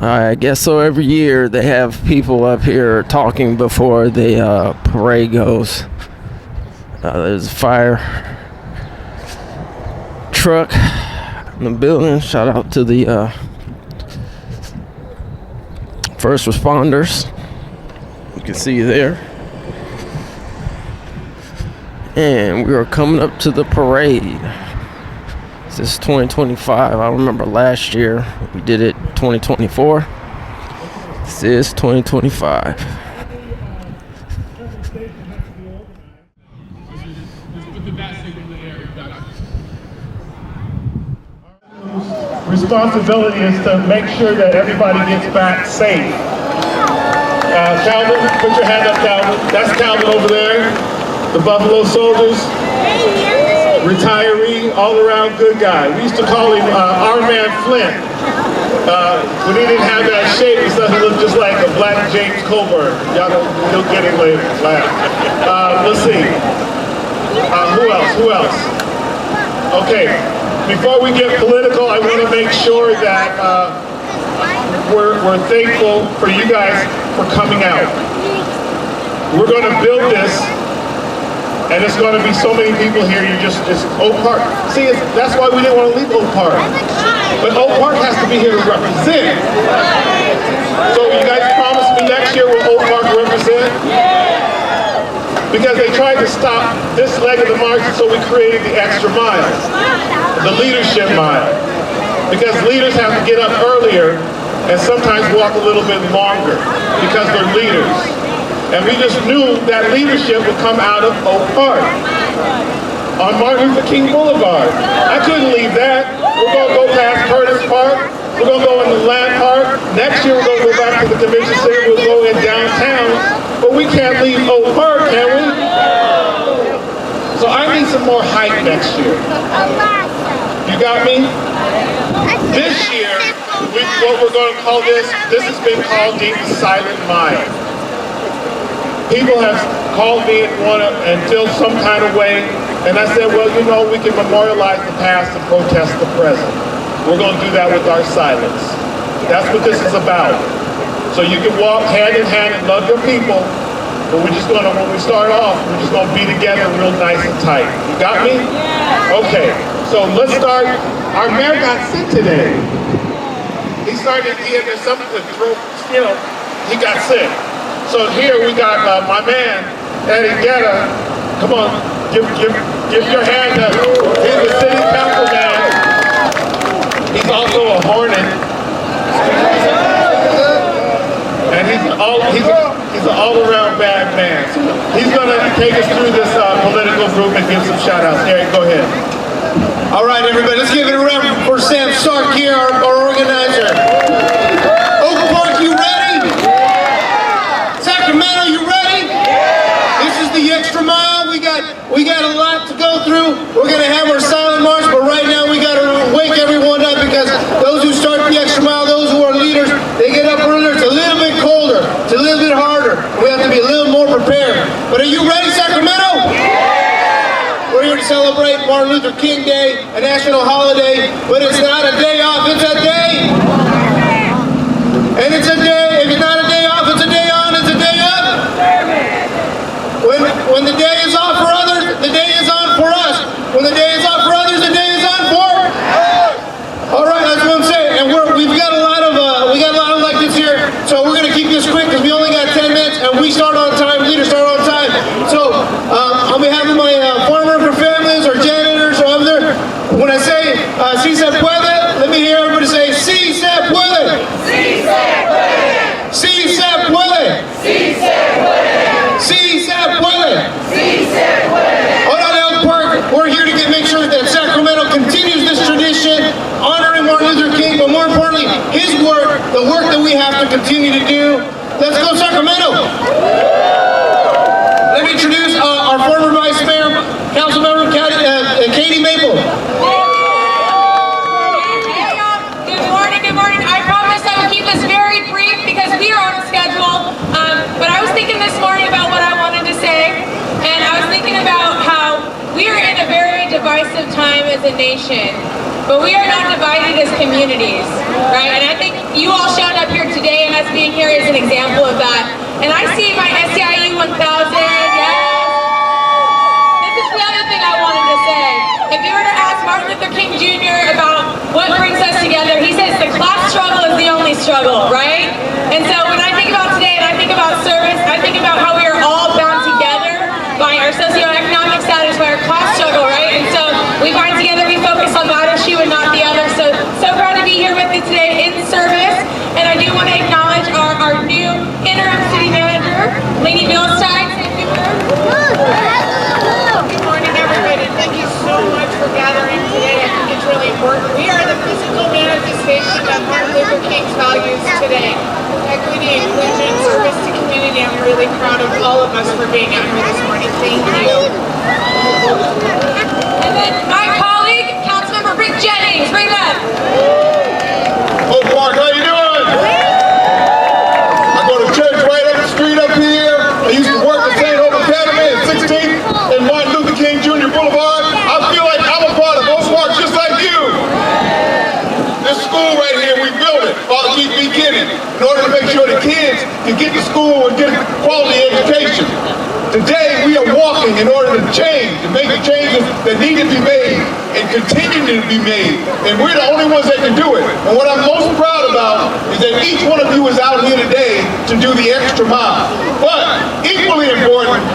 I guess so. Every year they have people up here talking before the parade goes. There's a fire truck in the building. Shout out to the first responders. You can see there. And we are coming up to the parade. This is 2025. I remember last year we did it 2024. This is 2025. Responsibility is to make sure that everybody gets back safe. Calvin, put your hand up, Calvin. That's Calvin over there. The Buffalo Soldiers. Retiree, all-around good guy. We used to call him our man Flint. When he didn't have that shape, he started to look just like a black James Coburn. You'll get it later. Let's see. Who else? Okay. Before we get political, I want to make sure that we're thankful for you guys for coming out. We're going to build this. And it's going to be so many people here, it's Oak Park. See, that's why we didn't want to leave Oak Park. But Oak Park has to be here to represent. So you guys promise me next year will Oak Park represent? Because they tried to stop this leg of the march, so we created the extra mile, the leadership mile. Because leaders have to get up earlier and sometimes walk a little bit longer because they're leaders. And we just knew that leadership would come out of Oak Park on Martin Luther King Boulevard. I couldn't leave that. We're going to go past Curtis Park. We're going to go into Land Park. Next year, we're going to go back to the convention center. We'll go in downtown. But we can't leave Oak Park, can we? So I need some more hype next year. You got me? This year, what we're going to call this has been called the Silent Mile. People have called me and feel some kind of way, and I said, well, you know, we can memorialize the past and protest the present. We're going to do that with our silence. That's what this is about. So you can walk hand in hand and love your people, but we're just going to, when we start off, we're just going to be together real nice and tight. You got me? Okay, so let's start. Our mayor got sick today. He started, there's something to throw, he got sick. So here we got my man, Eddie Guetta. Come on, give your hand up. He's the city council man. He's also a Hornet. And he's an all-around bad man. So he's gonna take us through this political group and give some shout-outs. Eric, go ahead. All right, everybody, let's give it a round for Sam Stark here, our organizer. Oak Park, you ready? Sacramento, you ready? Yeah. This is the extra mile. We got a lot to go through. We're gonna have our silent march, but right now we gotta wake everyone up because those who start the extra mile, those who are leaders, they get up earlier. It's a little bit colder. It's a little bit harder. We have to be a little more prepared. But are you ready, Sacramento? Yeah. We're here to celebrate Martin Luther King Day, a national holiday, but it's not a day off. It's a day. And it's a day. If it's not a day off, it's a day on. It's a day up. When the day is off for others, the day is on for us. When the day is off for others, the day is on for us. All right, that's what I'm saying. And we've got a lot of electives here, so we're gonna keep this quick because we only got 10 minutes, and we start on time. Leaders start on time. So on behalf of my farm worker families or janitors or over there, when I say si se puede, let me hear everybody say si se puede. Si se puede. Si se puede. Si se puede. Si se puede. Si se puede. All right, Elk Park, we're here to make sure that Sacramento continues this tradition, honoring Martin Luther King, but more importantly, his work, the work that we have to continue to do. Let's go, Sacramento. Let me introduce our former Vice Mayor, Councilmember Katie Maple. Good morning. I promise I will keep this very brief because we are on a schedule. But I was thinking this morning about what I wanted to say, and I was thinking about how we are in a very divisive time as a nation, but we are not divided as communities, right? And I think you all showing up here today and us being here is an example of that. And I see my SCIU 1000, yes. This is the other thing I wanted to say. If you were to ask Martin Luther King Jr. about what brings us together, he says the class struggle is the only struggle, right? And so when I think about today and I think about service, I think about how we are all bound together by our socioeconomic status, by our class struggle, right? And so we bind together, we focus on that issue and not the other. So proud to be here with you today in service. And I do want to acknowledge our new interim city manager, Lady Milstein. Good morning, everybody. Thank you so much for gathering today. I think it's really important. We are the physical manifestation of Martin Luther King's values today. Equity, inclusion, service to community. I'm really proud of all of us for being out here this morning. Thank you. And then my colleague, Councilmember Rick Jennings. Bring it up. Oh, Mark, how you doing? I go to church right up the street up here. I used to work at St. Hope Academy at 16th and Martin Luther King Jr. Boulevard. I feel like I'm a part of Oak Park just like you. This school right here, we built it. Father Keith B. Kenny, in order to make sure the kids can get to school and get a quality education. Today, we are walking in order to change, to make the changes that need to be made and continue to be made. And we're the only ones that can do it. And what I'm most proud about is that each one of you is out here today to do the extra mile. But equally important,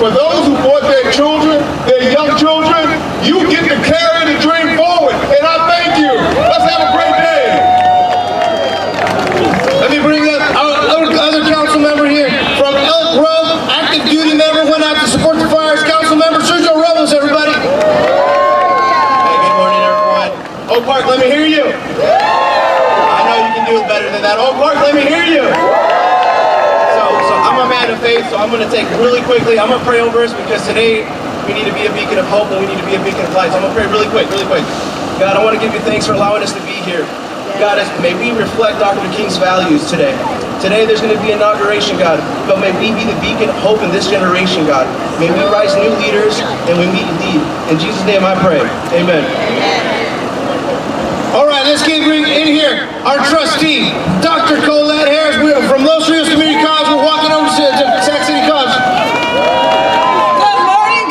for those who brought their children, their young children, you get to carry the dream forward. And I thank you. Let's have a great day. Let me bring up our other council member here from Elk Grove, active duty member, went out to support the fires. Council member Sergio Robles, everybody. Hey, good morning, everyone. Oak Park, let me hear you. I know you can do it better than that. Oak Park, let me hear you. So I'm a man of faith, so I'm going to take really quickly. I'm going to pray over us because today we need to be a beacon of hope and we need to be a beacon of light. So I'm going to pray really quick. God, I want to give you thanks for allowing us to be here. God, may we reflect Dr. King's values today. Today there's going to be inauguration, God, but may we be the beacon of hope in this generation, God. May we rise new leaders and we meet lead. In Jesus' name I pray. Amen. All right, let's get in here. Our trustee, Dr. Colette Harris. We are from Los Rios Community College. We're walking over to Sac City College. Good morning.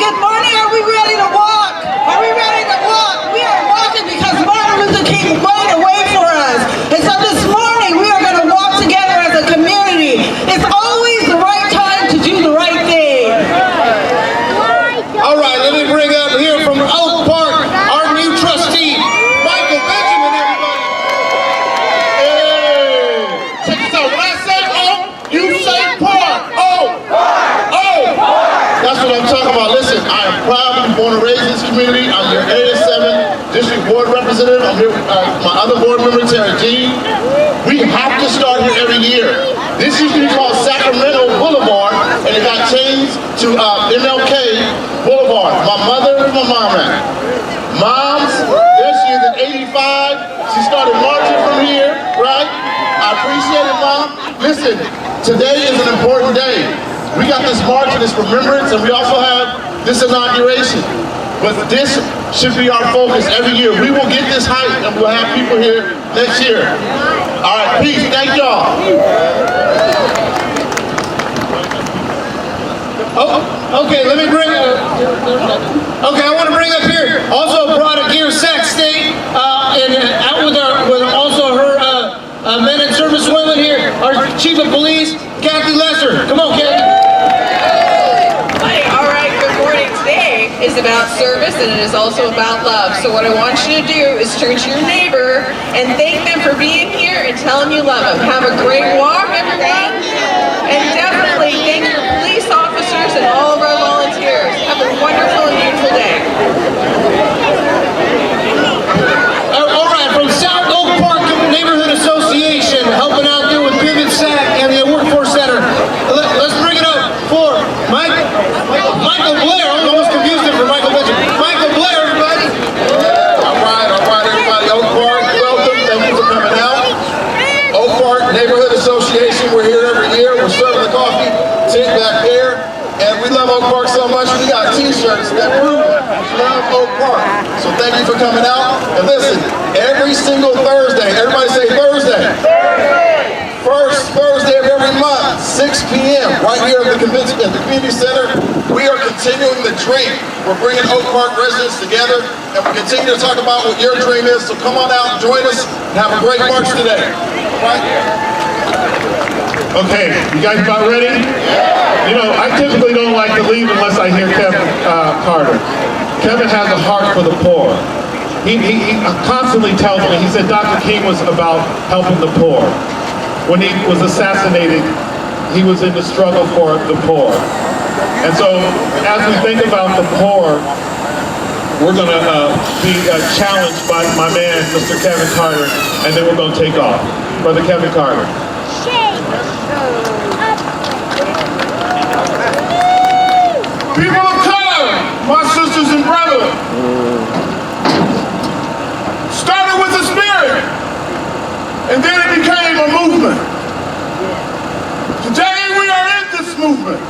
Are we ready to walk? Are we ready to walk? We are walking because Martin Luther King made a way for us. And so this morning we are going to walk together as a community. It's always the right time to do the right thing. All right, let me bring up here from Oak Park, our new trustee, Michael Benjamin, everybody. Hey, check this out. When I say Oak, you say Park. Oak. That's what I'm talking about. Listen, I am proud to be born and raised in this community. I'm your AS7 District Board Representative. I'm here with my other board member, Terry G. We have to start here every year. This used to be called Sacramento Boulevard, and it got changed to MLK Boulevard. My mother and my mom at. Moms, there she is at 85. She started marching from here, right? I appreciate it, Mom. Listen, today is an important day. We got this march and this remembrance, and we also have this inauguration. But this should be our focus every year. We will get this height, and we'll have people here next year. All right, peace. Thank y'all. Oh, okay, let me bring okay, I want to bring up here. Also brought it here, Sac State, and out with also her men and service women here, our chief of police, Kathy Lesser. Come on, Kathy. All right, good morning. Today is about service and it is also about love. So what I want you to do is turn to your neighbor and thank them for being here and tell them you love them. Have a great walk, everyone. And definitely thank your police officers and all of our volunteers. Have a wonderful and beautiful day. All right, from South Oak Park Neighborhood Association, helping out there with Pivot Sac and the Workforce Center. Let's bring it up for Michael Blair. I almost confused him for Michael Benjamin. Michael Blair, everybody. All right, everybody. Oak Park, welcome. Thank you for coming out. Oak Park Neighborhood Association. We're here every year. We're serving the coffee. Sit back there. And we love Oak Park so much, we got t-shirts that prove it. We love Oak Park. So thank you for coming out. And listen, every single Thursday, everybody say Thursday. Thursday? First Thursday of every month, 6 p.m., right here at the Community Center. We are continuing the dream. We're bringing Oak Park residents together, and we continue to talk about what your dream is. So come on out, join us, and have a great march today. Right? Okay, you guys about ready? You know, I typically don't like to leave unless I hear Kevin Carter. Kevin has a heart for the poor. He constantly tells me, he said Dr. King was about helping the poor. When he was assassinated, he was in the struggle for the poor. And so, as we think about the poor, we're going to be challenged by my man, Mr. Kevin Carter, and then we're going to take off. Brother Kevin Carter. People of color, my sisters and brothers, started with a spirit, and then it became a movement. Today we are in this movement.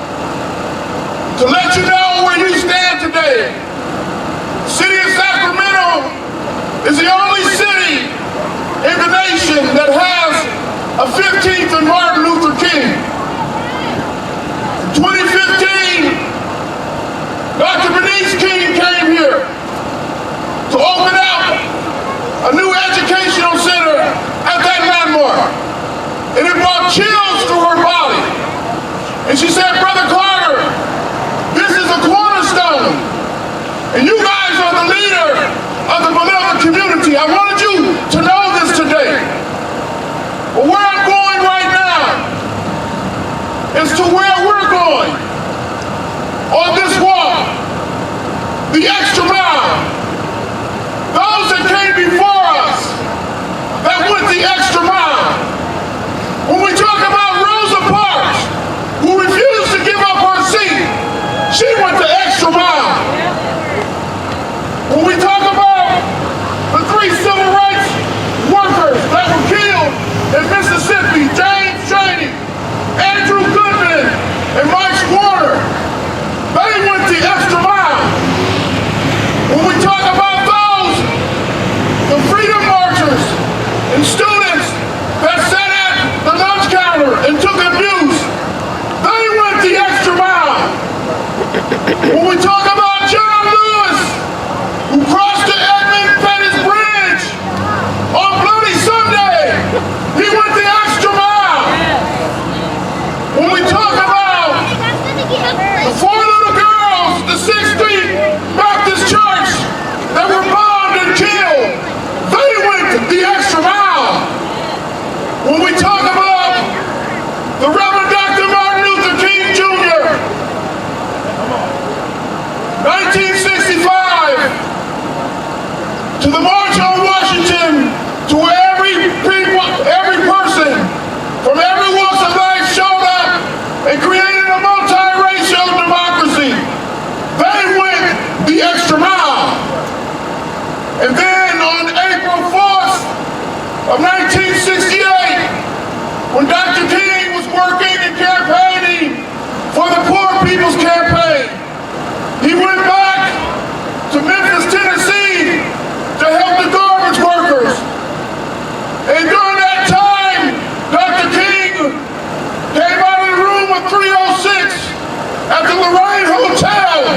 To let you know where you stand today, the city of Sacramento is the only city in the nation that has a 15th of Martin Luther King. In 2015, Dr. Bernice King came here to open up a new educational center at that landmark. And it brought chills through her body. And she said, Brother Carter, this is a cornerstone. And you guys are the leader of the beloved community. I wanted you to know this today. But where I'm going right now is to where we're going on this walk, the extra mile. Those that came before us, that went the extra mile. When we talk about Rosa Parks, who refused to give up her seat, she went the extra mile. When we talk about the 3 civil rights workers that were killed in Mississippi, James Chaney, Andrew Goodman, and Mike Warner, they went the extra mile. When we talk about those, the freedom marchers and students that sat at the lunch counter and took abuse, they went the extra mile. When we talk about John Lewis, who crossed the Edmund Pettus Bridge on Bloody Sunday, he went the extra mile. When we talk about the 4 little girls, the 16th Baptist Church that were bombed and killed, they went the extra mile. When we talk about the Reverend Dr. Martin Luther King Jr., 1965, to the March on Washington, to where every person from every walk of life showed up and created a multiracial democracy. They went the extra mile. And then on April 4th of 1968, when Dr. King was working and campaigning for the Poor People's Campaign, he went back to Memphis, Tennessee to help the garbage workers. And during that time, Dr. King came out of the room of 306 at the Lorraine Hotel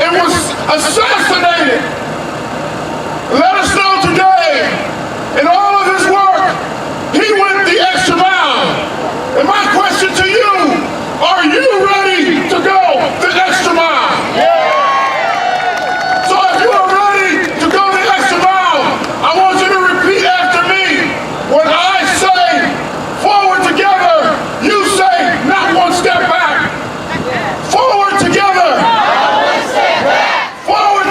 and was assassinated. Let us know today, in all of his work, he went the extra mile. And my question to you, are you ready to go the extra mile? So if you are ready to go the extra mile, I want you to repeat after me. When I say forward together, you say not one step back. Forward together. Not one step back. Forward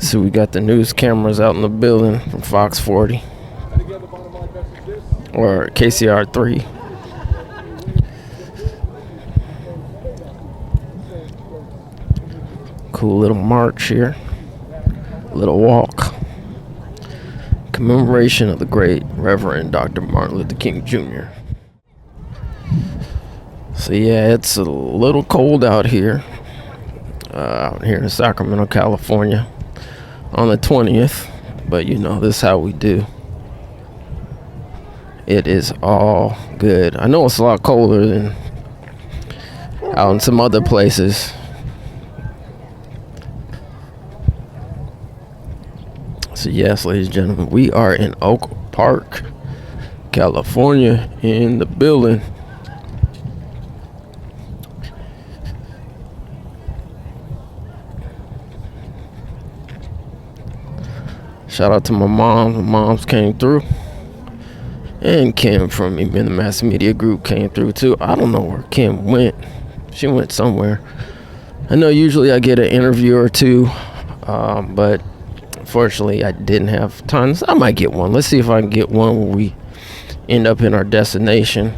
So we got the news cameras out in the building from Fox 40 or KCR 3. Cool little march here, little walk. Commemoration of the great Reverend Dr. Martin Luther King Jr. So yeah, it's a little cold out here in Sacramento, California on the 20th, but you know, this is how we do. It is all good. I know it's a lot colder than out in some other places. So yes, ladies and gentlemen, we are in Oak Park, California, in the building. Shout out to my mom. My moms came through. And Kim from the Mass Media Group came through too. I don't know where Kim went. She went somewhere. I know usually I get an interview or two, but unfortunately I didn't have time. I might get one. Let's see if I can get one where we end up in our destination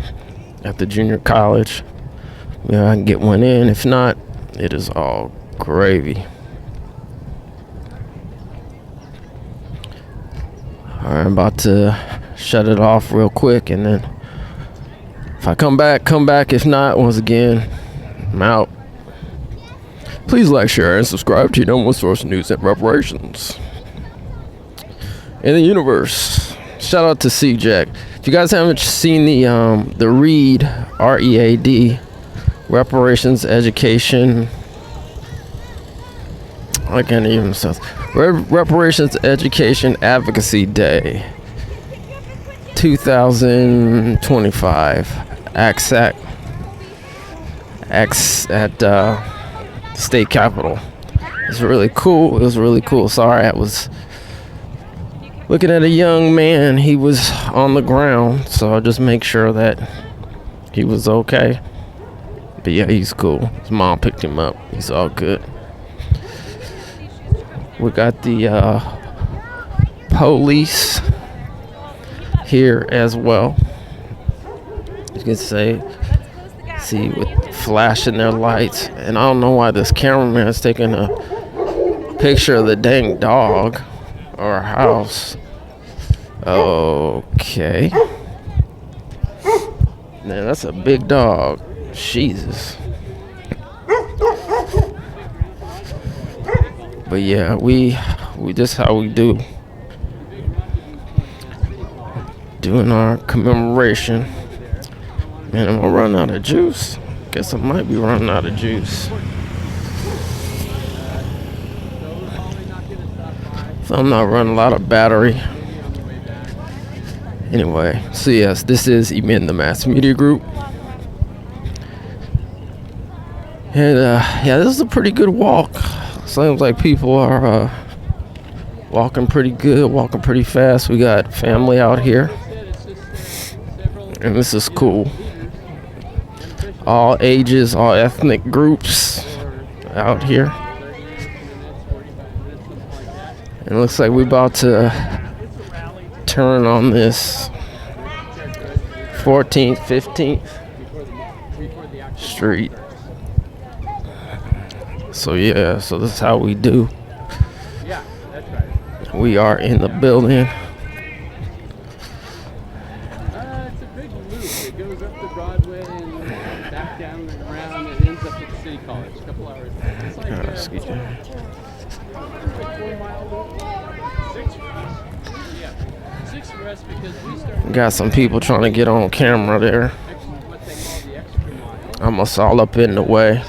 at the junior college. Yeah, I can get one in. If not, it is all gravy. All right, I'm about to shut it off real quick, and then if I come back. If not, once again, I'm out. Please like, share, and subscribe to your number one source of news and reparations in the universe. Shout out to C-Jack. If you guys haven't seen the READ, R-E-A-D, Reparations Education, I can't even say Reparations Education Advocacy Day 2025 ACSAC at State Capitol. It's really cool. It was really cool. Sorry, I was looking at a young man. He was on the ground, so I'll just make sure that he was okay. But yeah, he's cool. His mom picked him up. He's all good. We got the police here as well. You can see with flashing their lights. And I don't know why this cameraman is taking a picture of the dang dog or a house. Okay. Man, that's a big dog. Jesus. But yeah, we just how we do. Doing our commemoration. Man, I'm gonna run out of juice. Guess I might be running out of juice. So I'm not running a lot of battery. Anyway, so yes, this is the Mass Media Group. And yeah, this is a pretty good walk. Seems like people are walking pretty good, walking pretty fast. We got family out here. And this is cool. All ages, all ethnic groups out here. And it looks like we're about to turn on this 14th, 15th Street. So yeah, so this is how we do. We are in the building. It's a big loop. It goes up to Broadway and back down and around and ends up at the City College. A couple hours. It's like, Excuse me. 4 mile loop. 6 for us. Yeah. 6 for us because we started. Got some people trying to get on camera there. What they call the extra mile. Almost all up in the way.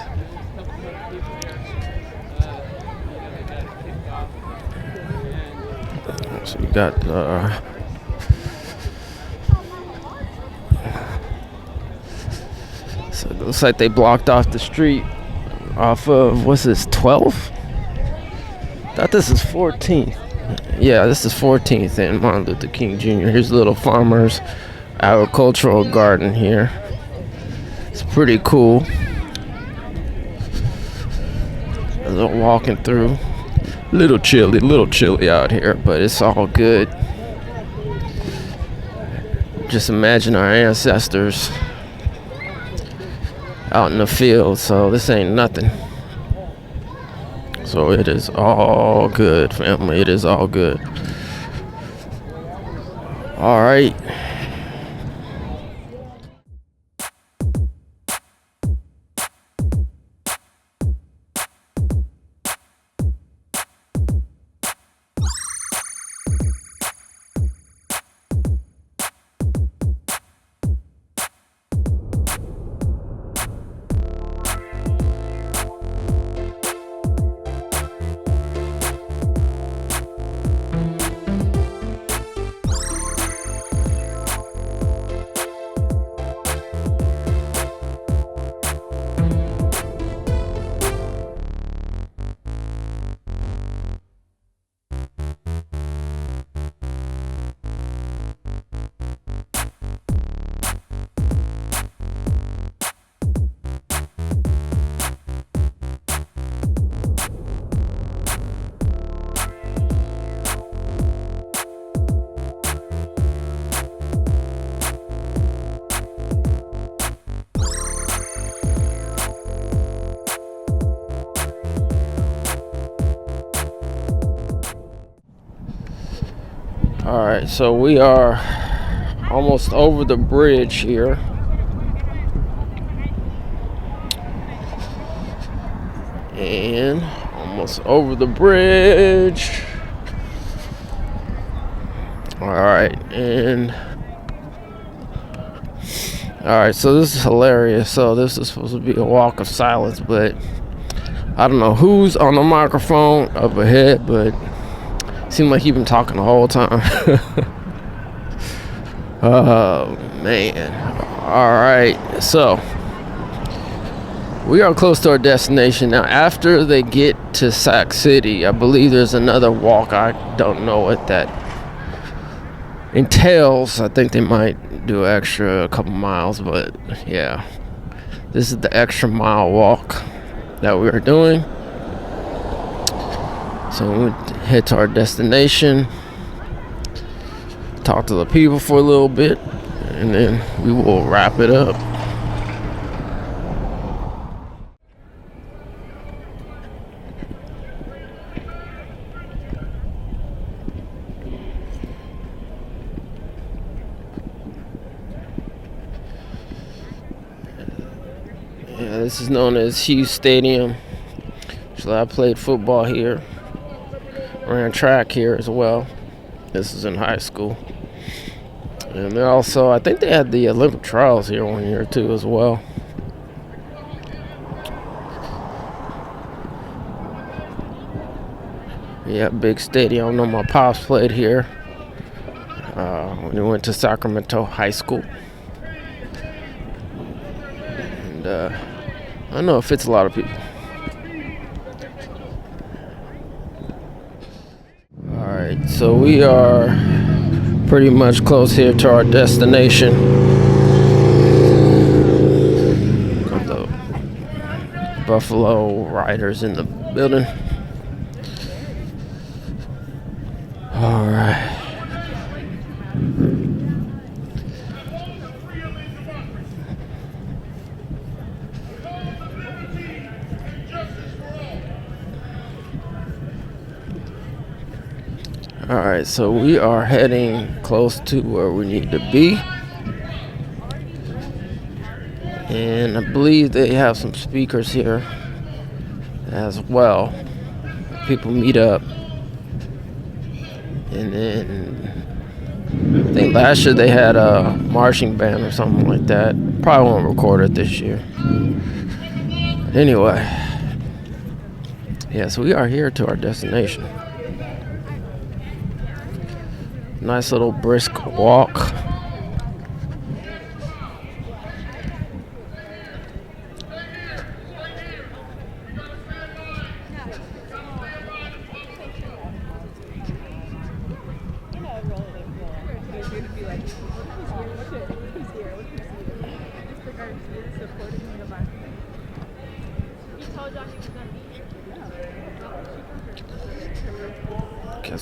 So we got so it looks like they blocked off the street off of, what's this, 12th? Thought this is 14th. Yeah, this is 14th and Martin Luther King Jr. Here's a little farmer's agricultural garden here. It's pretty cool. As I'm walking through. Little chilly out here, but it's all good. Just imagine our ancestors out in the field, so this ain't nothing. So it is all good, family. It is all good. All right. All right, so we are almost over the bridge here. And almost over the bridge. All right, so this is hilarious. So this is supposed to be a walk of silence, but I don't know who's on the microphone up ahead, but seemed like you've been talking the whole time. Oh, man. All right. So, we are close to our destination. Now, after they get to Sac City, I believe there's another walk. I don't know what that entails. I think they might do a couple miles, but yeah. This is the extra mile walk that we are doing. So we head to our destination, talk to the people for a little bit, and then we will wrap it up. Yeah, this is known as Hughes Stadium. So I played football here. Ran track here as well. This is in high school. And they also, I think they had the Olympic trials here one year too as well. Yeah, big stadium. I know my pops played here when he went to Sacramento High School. And I know it fits a lot of people. Alright, so we are pretty much close here to our destination. Got the Buffalo Riders in the building. Alright. Alright, so we are heading close to where we need to be. And I believe they have some speakers here as well. People meet up. And then I think last year they had a marching band or something like that. Probably won't record it this year. Anyway. Yeah, so we are here to our destination. Nice little brisk walk.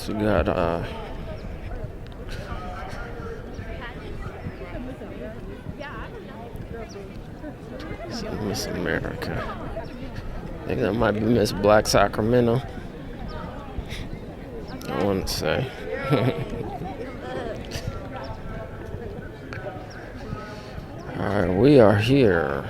We got Miss America. I think that might be Miss Black Sacramento. I want to say. Alright, we are here.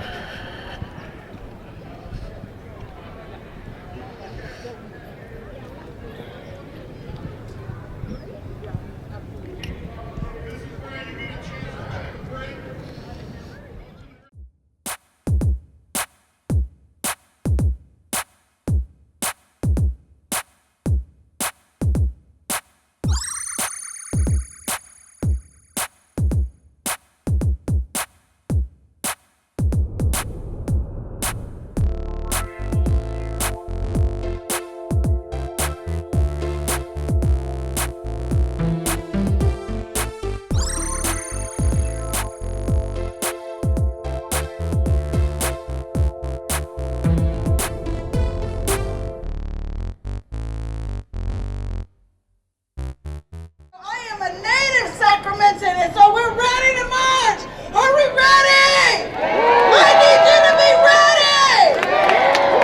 And so we're ready to march. Are we ready? I need you to be ready.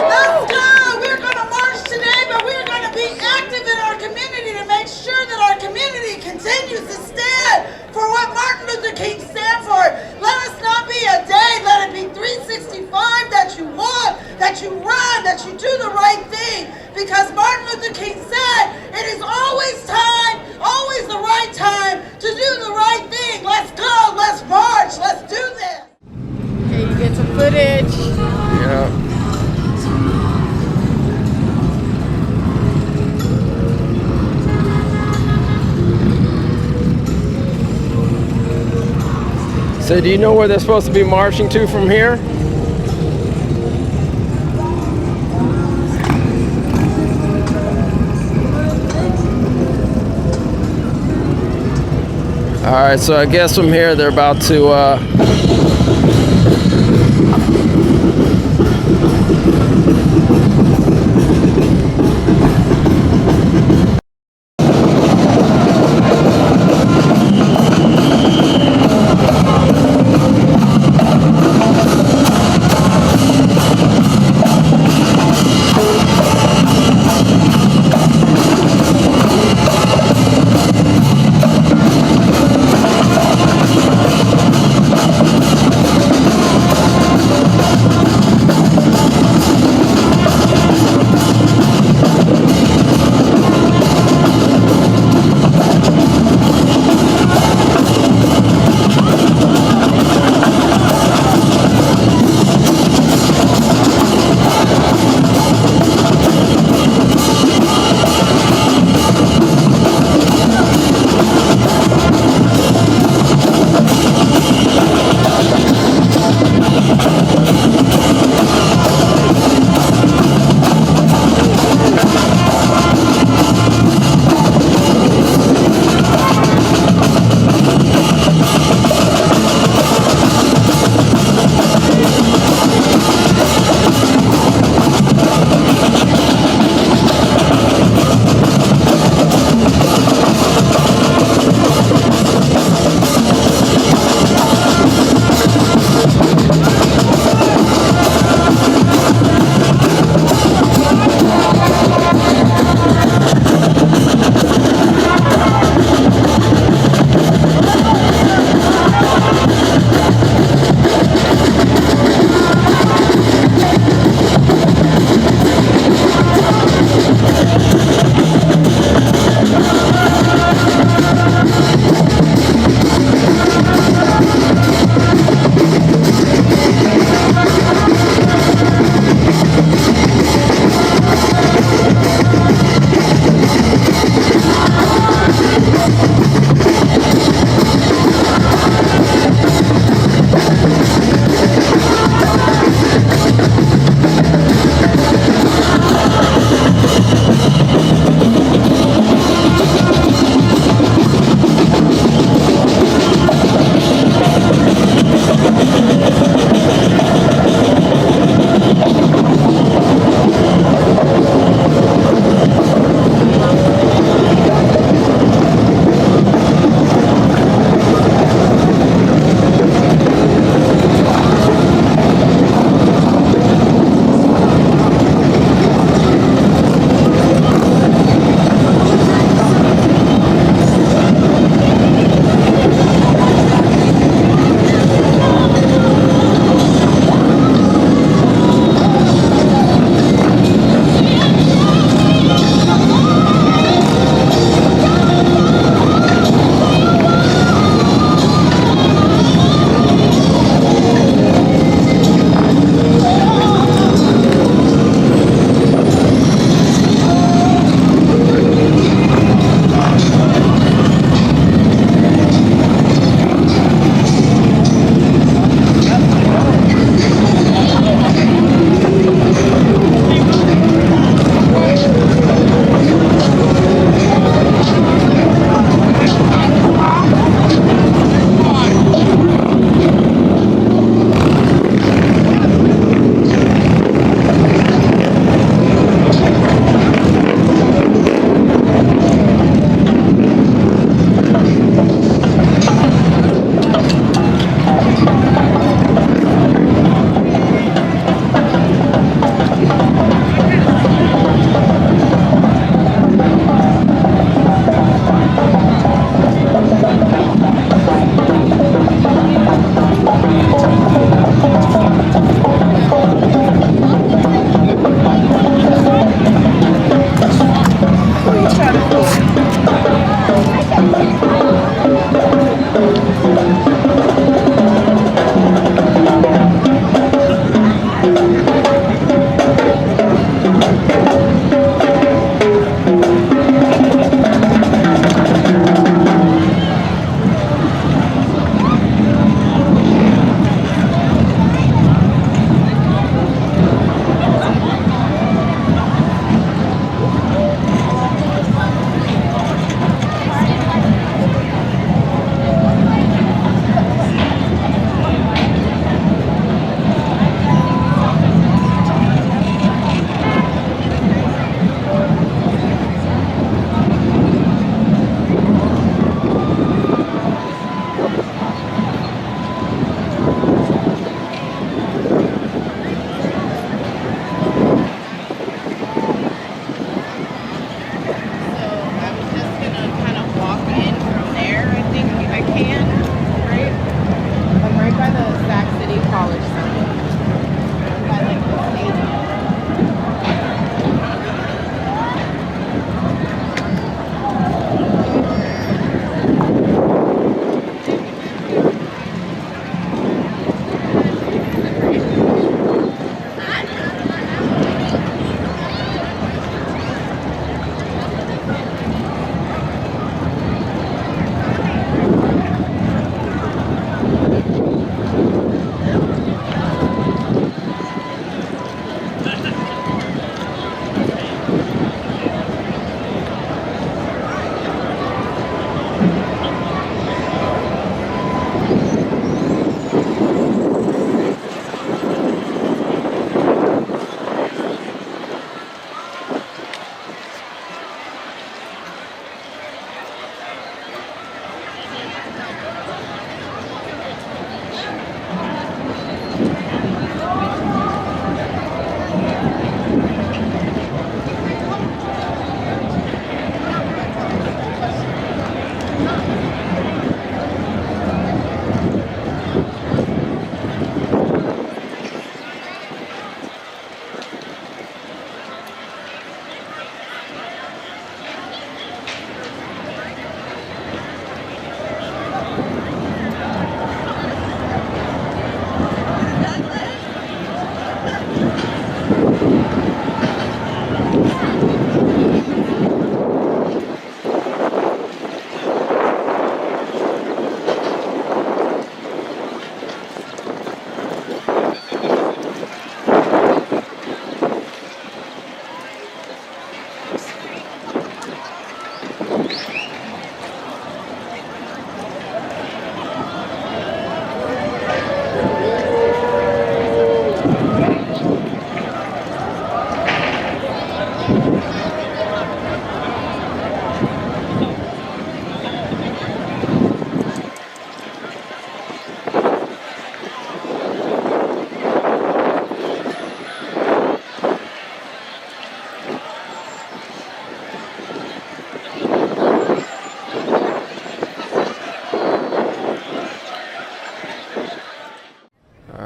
Let's go. We're going to march today, but we're going to be active in our community to make sure that our community continues to stand for what Martin Luther King stands for. Let us not be a day, let it be 365 that you walk, that you run, that you do the right thing. Because Martin Luther King said, it is always time, always the right time to do the right thing. Let's go, let's march, let's do this. Okay, you get some footage. Yeah. So do you know where they're supposed to be marching to from here? All right, so I guess from here they're about to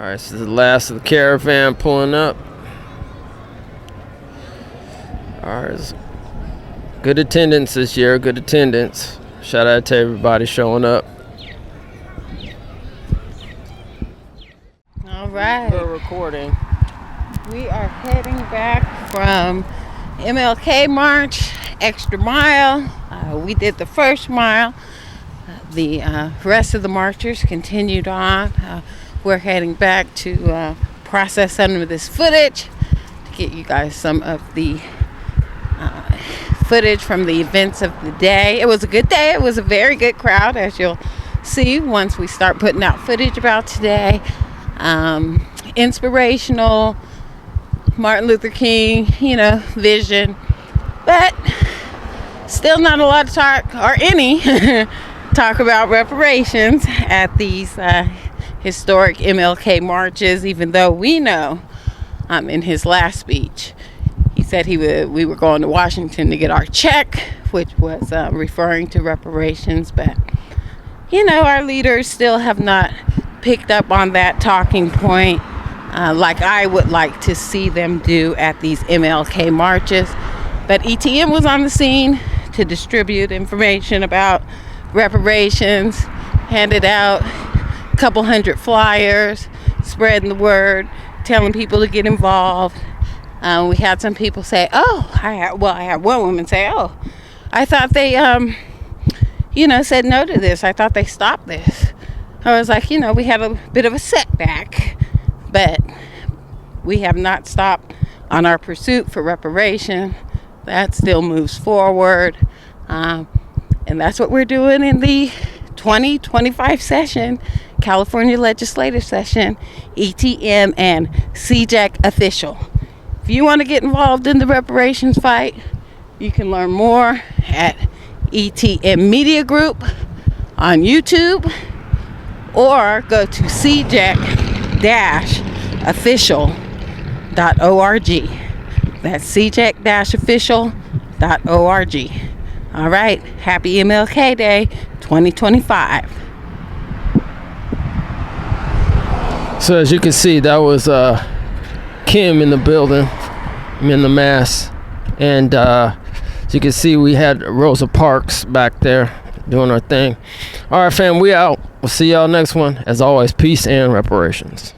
Alright, this is the last of the caravan pulling up. Alright, good attendance this year, good attendance. Shout out to everybody showing up. All right. We're recording. We are heading back from MLK March, extra mile. We did the first mile. The rest of the marchers continued on. We're heading back to process some of this footage to get you guys some of the footage from the events of the day. It was a good day. It was a very good crowd, as you'll see once we start putting out footage about today. Inspirational, Martin Luther King, vision, but still not a lot of talk, or any talk about reparations at these historic MLK marches, even though we know in his last speech he said we were going to Washington to get our check, which was referring to reparations. But our leaders still have not picked up on that talking point like I would like to see them do at these MLK marches. But ETM was on the scene to distribute information about reparations, handed out a couple hundred flyers, spreading the word, telling people to get involved. We had some people say, I had one woman say, I thought they said no to this. I thought they stopped this. I was like, we had a bit of a setback, but we have not stopped on our pursuit for reparation. That still moves forward. And that's what we're doing in the 2025 session, California Legislative Session, ETM and CJAC official. If you want to get involved in the reparations fight, you can learn more at ETM Media Group on YouTube, or go to cjac-official.org. That's cjac-official.org. All right, happy MLK Day 2025. So as you can see, that was Kim in the building, in the mass, and as you can see, we had Rosa Parks back there doing our thing. All right, fam, we out. We'll see y'all next one. As always, peace and reparations.